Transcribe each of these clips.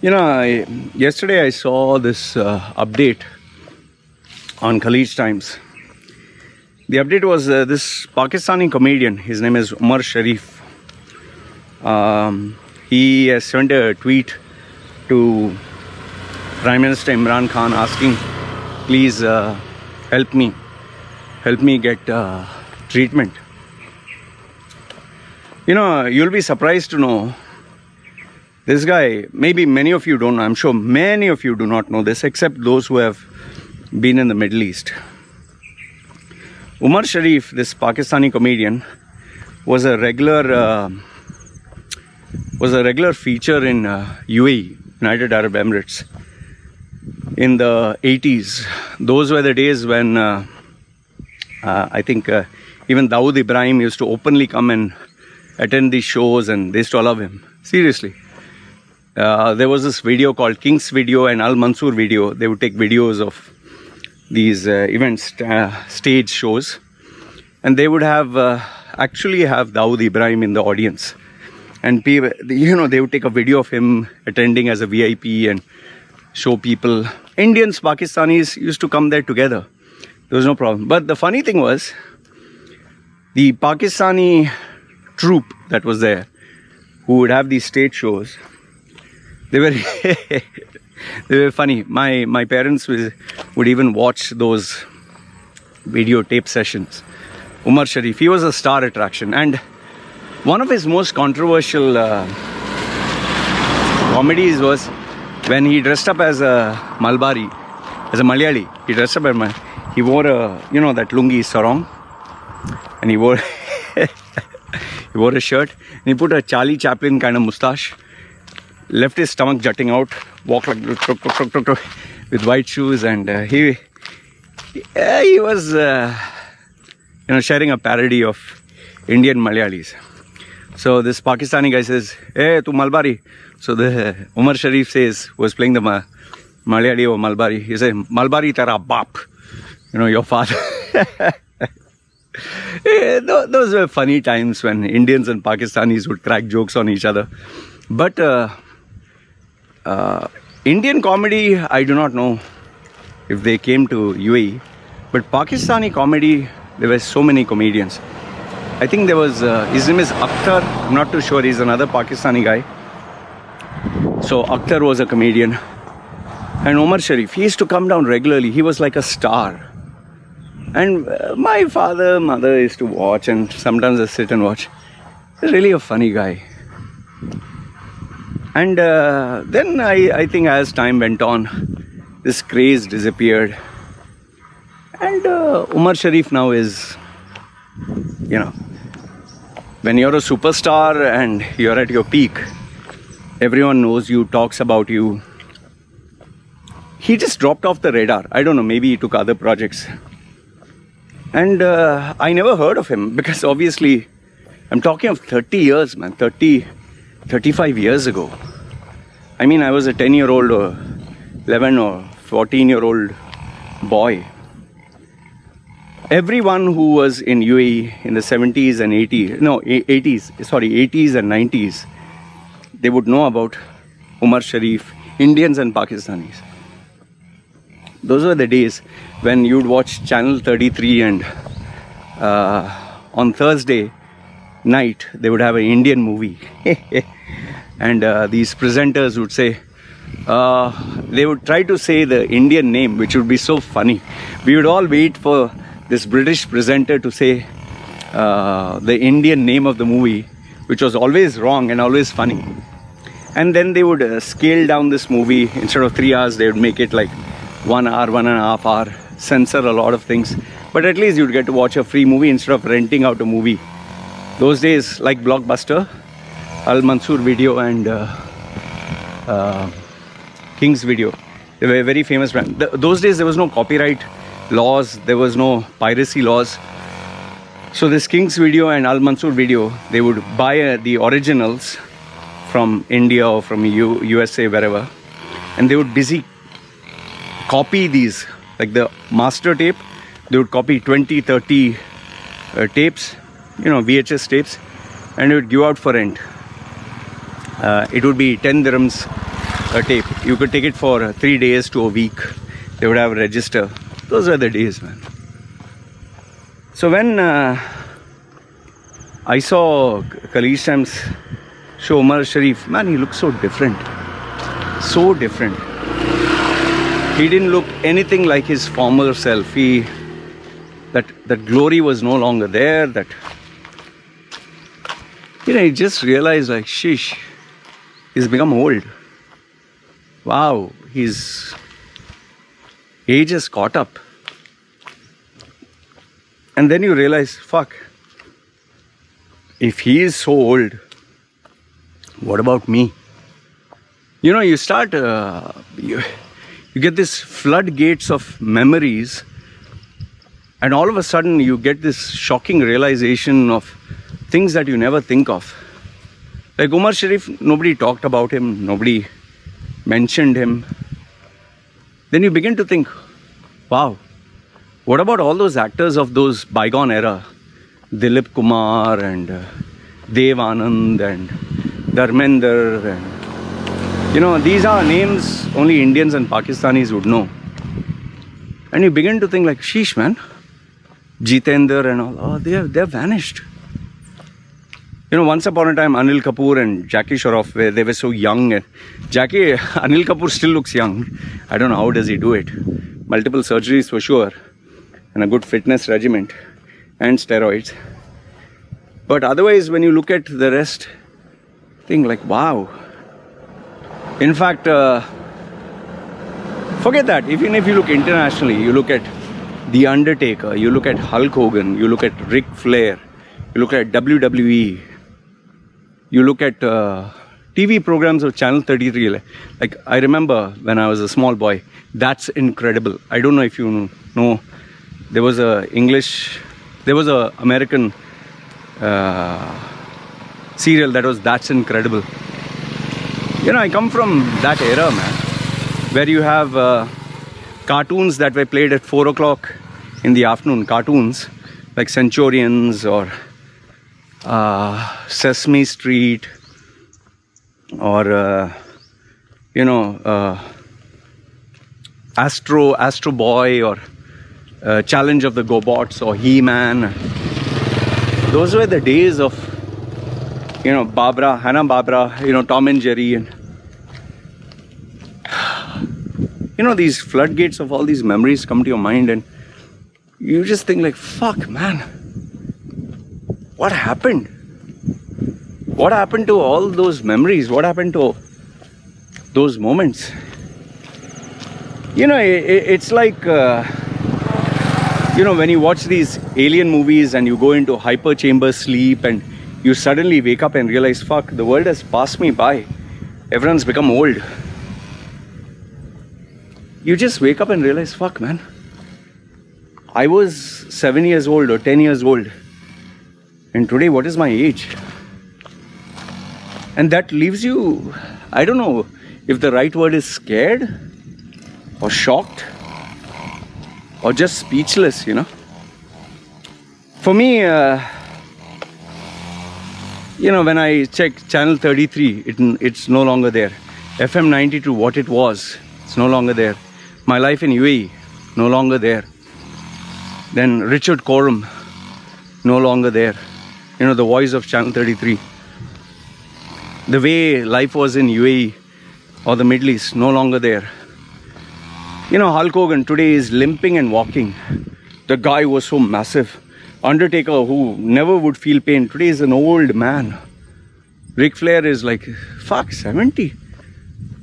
Yesterday I saw this update on Khalij Times. The update was this Pakistani comedian, his name is Umar Sharif. He has sent a tweet to Prime Minister Imran Khan asking, please help me get treatment. You'll be surprised to know this guy, maybe many of you don't know, I'm sure many of you do not know this, except those who have been in the Middle East. Umar Sharif, this Pakistani comedian, was a regular feature in UAE, United Arab Emirates, in the 80's. Those were the days when I think even Dawood Ibrahim used to openly come and attend these shows, and they used to allow him. Seriously. There was this video called King's Video and Al Mansoor Video. They would take videos of these events, stage shows, and they would have actually have Dawood Ibrahim in the audience, and people, they would take a video of him attending as a VIP and show people. Indians, Pakistanis used to come there together. There was no problem. But the funny thing was, the Pakistani troupe that was there, who would have these stage shows, they were they were funny. My parents would even watch those videotape sessions. Umar Sharif, he was a star attraction, and one of his most controversial comedies was when he dressed up as a Malbari, as a Malayali. He dressed up as he wore a that lungi sarong, and he wore he wore a shirt, and he put a Charlie Chaplin kind of mustache, left his stomach jutting out, walked like with white shoes, and he was sharing a parody of Indian Malayalis. So this Pakistani guy says, "Hey, tu Malbari." So the Umar Sharif says, was playing the Malayali or Malbari. He said, "Malbari tera baap," your father. Those were funny times when Indians and Pakistanis would crack jokes on each other. But Indian comedy, I do not know if they came to UAE, but Pakistani comedy, there were so many comedians. I think there was, his name is Akhtar, I'm not too sure, he's another Pakistani guy. So Akhtar was a comedian. And Umar Sharif, he used to come down regularly, he was like a star. And my father, mother used to watch, and sometimes I sit and watch. He's really a funny guy. And then I think as time went on, this craze disappeared. And Umar Sharif now is, when you're a superstar and you're at your peak, everyone knows you, talks about you. He just dropped off the radar. I don't know, maybe he took other projects. And I never heard of him because obviously, I'm talking of 30 years, man, 35 years ago. I mean, I was a 10-year-old or 11 or 14-year-old boy. Everyone who was in UAE in the 70s and 80s and 90s, they would know about Umar Sharif, Indians and Pakistanis. Those were the days when you'd watch Channel 33 and on Thursday night, they would have an Indian movie. And these presenters would say, they would try to say the Indian name, which would be so funny. We would all wait for this British presenter to say the Indian name of the movie, which was always wrong and always funny. And then they would scale down this movie. Instead of 3 hours, they would make it like 1 hour, 1.5 hour, censor a lot of things. But at least you'd get to watch a free movie instead of renting out a movie. Those days, like Blockbuster, Al Mansoor Video and King's Video, they were a very famous brand. Those days there was no copyright laws, there was no piracy laws. So this King's Video and Al Mansoor Video, they would buy the originals from India or from USA, wherever, and they would busy copy these, like the master tape. They would copy 20, 30 tapes, VHS tapes, and it would give out for rent. It would be 10 dirhams a tape. You could take it for 3 days to a week. They would have a register. Those were the days, man. So when I saw Khalid Times show Umar Sharif, man, he looked so different. So different. He didn't look anything like his former self. That glory was no longer there. That, he just realized, like, sheesh, he's become old. Wow, his age has caught up. And then you realize, fuck, if he is so old, what about me? You start, you get this floodgates of memories, and all of a sudden you get this shocking realization of things that you never think of. Like Umar Sharif, nobody talked about him, nobody mentioned him. Then you begin to think, wow, what about all those actors of those bygone era? Dilip Kumar and Dev Anand and Dharmender and, these are names only Indians and Pakistanis would know. And you begin to think like, sheesh, man, Jitendra and all, they're vanished. Once upon a time, Anil Kapoor and Jackie Shroff, they were so young. And Anil Kapoor still looks young. I don't know how does he do it. Multiple surgeries for sure. And a good fitness regimen. And steroids. But otherwise, when you look at the rest, think like, wow. In fact, forget that. Even if you look internationally, you look at The Undertaker, you look at Hulk Hogan, you look at Ric Flair, you look at WWE, you look at TV programs of Channel 33. Like, I remember when I was a small boy, That's Incredible. I don't know if you know, there was a American serial that was That's Incredible. I come from that era, man, where you have cartoons that were played at 4 o'clock in the afternoon, cartoons like Centurions or Sesame Street or, Astro Boy or Challenge of the GoBots or He-Man. Those were the days of, Barbara, Hanna-Barbera, Tom and Jerry, and these floodgates of all these memories come to your mind, and you just think like, fuck, man, what happened? What happened to all those memories? What happened to those moments? It's like, when you watch these alien movies and you go into hyper chamber sleep and you suddenly wake up and realize, fuck, the world has passed me by. Everyone's become old. You just wake up and realize, fuck, man, I was 7 years old or 10 years old. And today, what is my age? And that leaves you, I don't know if the right word is scared or shocked or just speechless, For me, when I check Channel 33, it's no longer there. FM 92, what it was, it's no longer there. My Life in UAE, no longer there. Then Richard Coram, no longer there. The voice of Channel 33. The way life was in UAE or the Middle East, no longer there. Hulk Hogan today is limping and walking. The guy was so massive. Undertaker, who never would feel pain, today is an old man. Ric Flair is like, fuck, 70.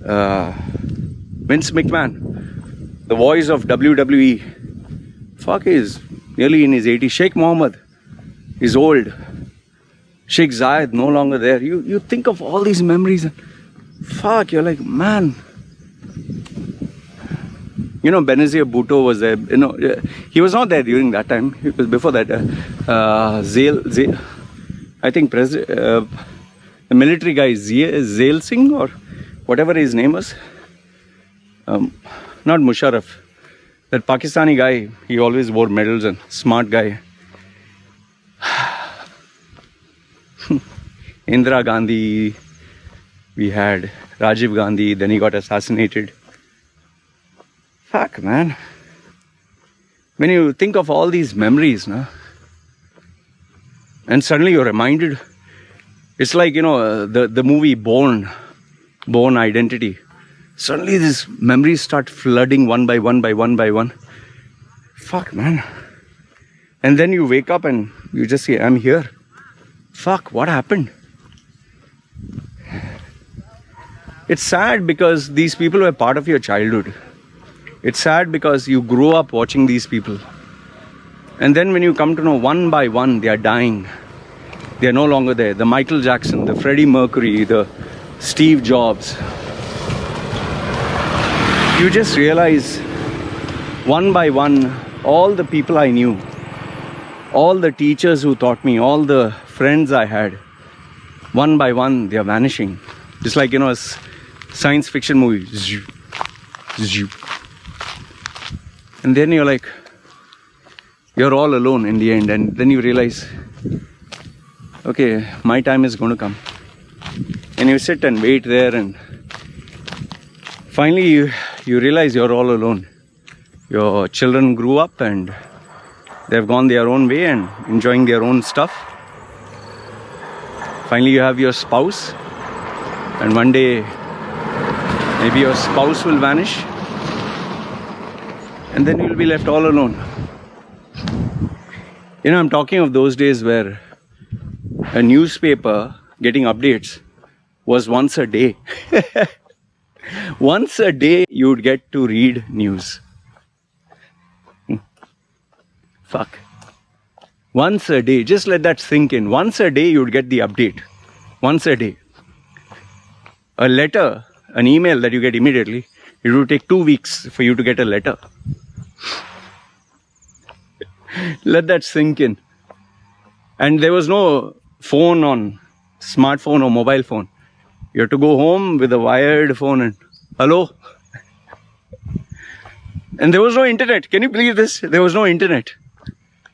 Vince McMahon, the voice of WWE, fuck, is nearly in his 80s. Sheikh Mohammed is old. Sheikh Zayed, no longer there. You think of all these memories and fuck, you're like, man. Benazir Bhutto was there. He was not there during that time. It was before that. I think the military guy, Zail Singh or whatever his name was. Not Musharraf. That Pakistani guy, he always wore medals and smart guy. Indira Gandhi, we had Rajiv Gandhi, then he got assassinated. Fuck, man. When you think of all these memories, no? And suddenly you're reminded, it's like, the movie Born Identity. Suddenly these memories start flooding one by one. Fuck, man. And then you wake up and you just say, I'm here. Fuck, what happened? It's sad because these people were part of your childhood. It's sad because you grew up watching these people. And then when you come to know one by one, they are dying. They are no longer there. The Michael Jackson, the Freddie Mercury, the Steve Jobs. You just realize one by one, all the people I knew, all the teachers who taught me, all the friends I had, one by one, they are vanishing. Just like, a science fiction movie. And then you're like, you're all alone in the end. And then you realize, okay, my time is going to come. And you sit and wait there, and finally you realize you're all alone. Your children grew up and they've gone their own way and enjoying their own stuff. Finally you have your spouse, and one day maybe your spouse will vanish, and then you'll be left all alone. I'm talking of those days where a newspaper getting updates was once a day. Once a day you would get to read news. Fuck. Once a day, just let that sink in. Once a day you would get the update. Once a day. A letter, an email that you get immediately, it would take 2 weeks for you to get a letter. Let that sink in. And there was no phone on smartphone or mobile phone. You have to go home with a wired phone and hello. And there was no internet. Can you believe this? There was no internet.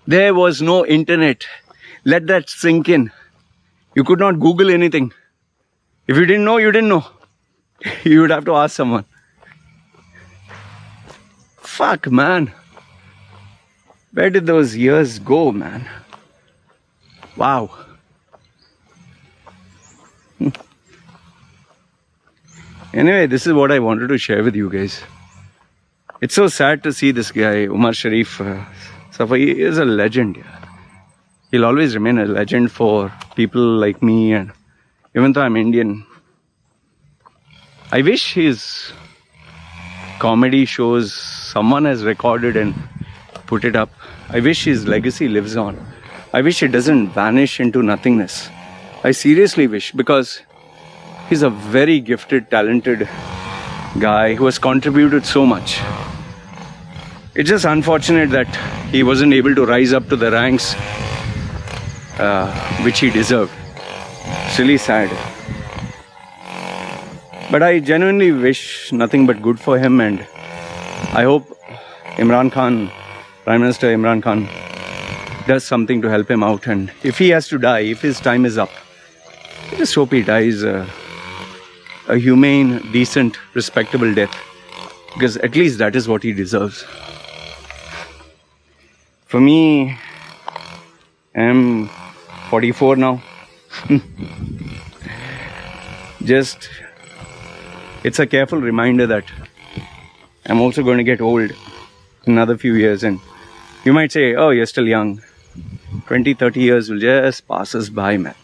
There was no internet. Let that sink in. You could not Google anything. If you didn't know, you didn't know. You would have to ask someone. Fuck, man. Where did those years go, man? Wow. Anyway, this is what I wanted to share with you guys. It's so sad to see this guy, Umar Sharif, suffer. He is a legend. He'll always remain a legend for people like me, and even though I'm Indian, I wish his comedy shows someone has recorded and put it up. I wish his legacy lives on. I wish it doesn't vanish into nothingness. I seriously wish, because he's a very gifted, talented guy who has contributed so much. It's just unfortunate that he wasn't able to rise up to the ranks which he deserved. It's really sad. But I genuinely wish nothing but good for him, and I hope Imran Khan, Prime Minister Imran Khan, does something to help him out. And if he has to die, if his time is up, I just hope he dies a humane, decent, respectable death, because at least that is what he deserves. For me, I'm 44 now. Just, it's a careful reminder that I'm also going to get old in another few years. And you might say, oh, you're still young. 20, 30 years will just pass us by, man.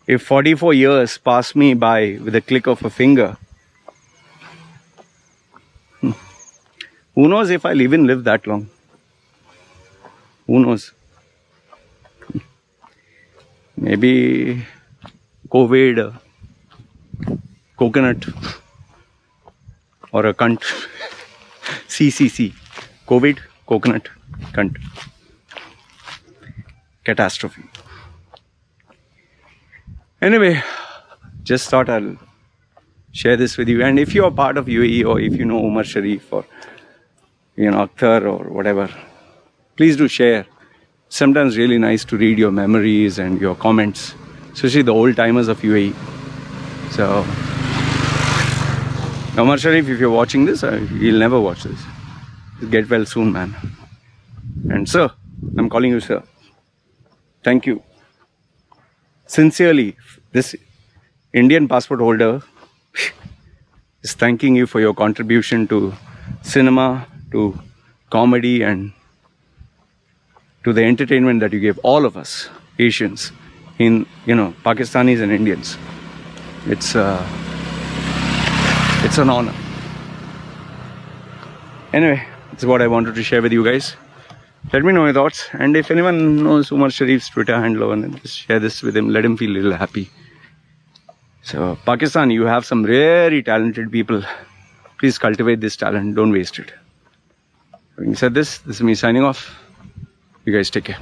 If 44 years pass me by with a click of a finger, who knows if I'll even live that long? Who knows? Maybe COVID, coconut, or a cunt. CCC. COVID, coconut, cunt. Catastrophe. Anyway, just thought I'll share this with you. And if you're part of UAE, or if you know Umar Sharif, or Akhtar, or whatever, please do share. Sometimes really nice to read your memories and your comments, especially the old timers of UAE. So Umar Sharif, if you're watching this, you'll never watch this. Get well soon, man. And sir, I'm calling you sir. Thank you. Sincerely, this Indian passport holder is thanking you for your contribution to cinema, to comedy, and to the entertainment that you gave all of us Asians, in Pakistanis and Indians. It's an honor. Anyway, that's what I wanted to share with you guys. Let me know your thoughts, and if anyone knows Umar Sharif's Twitter handle, just share this with him. Let him feel a little happy. So, Pakistan, you have some very talented people. Please cultivate this talent. Don't waste it. Having said this, this is me signing off. You guys take care.